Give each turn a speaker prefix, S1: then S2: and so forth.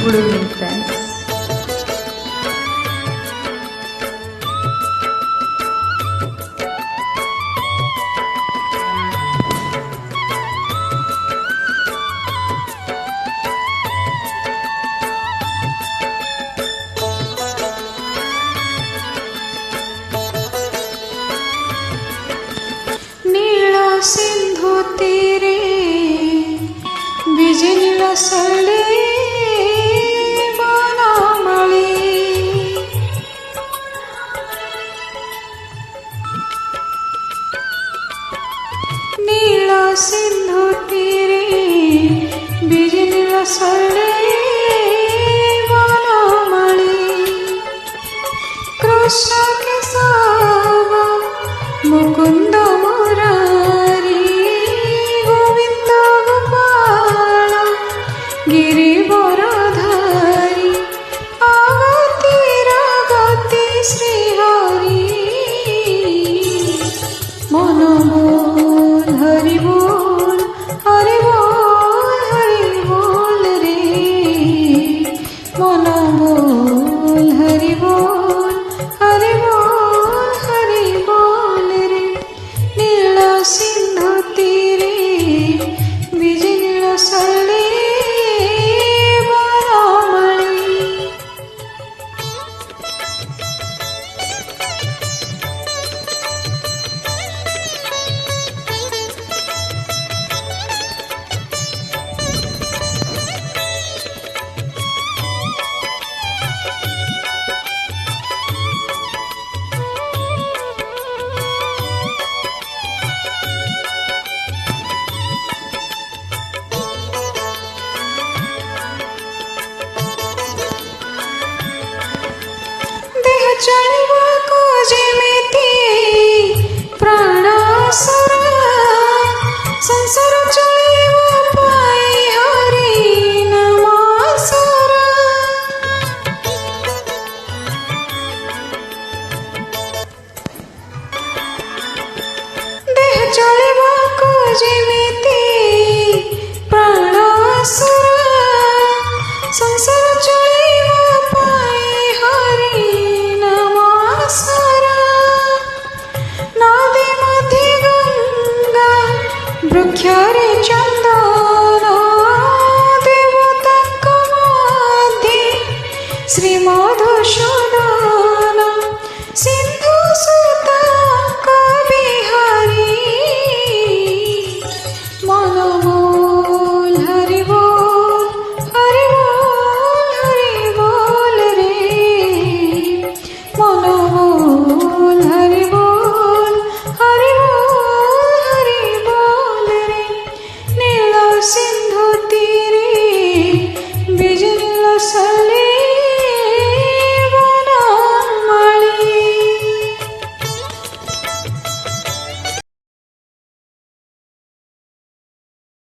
S1: Good evening, friends.
S2: नीला सिंधु तीरे बिजली सले नीला सिंधु तीरे बिजली सले बनमणि कृष्ण के सब मुकुंद मुरारी गोविंद गोपाल गिरिवरधारी गति श्रीहरि मन बोल हरि बोल हरि बोल हरि बोल रे मन बोल हरि बोल हरि बोल हरि बोल रे नीला सिंधु तीरे बिजली सले बनमणि। चल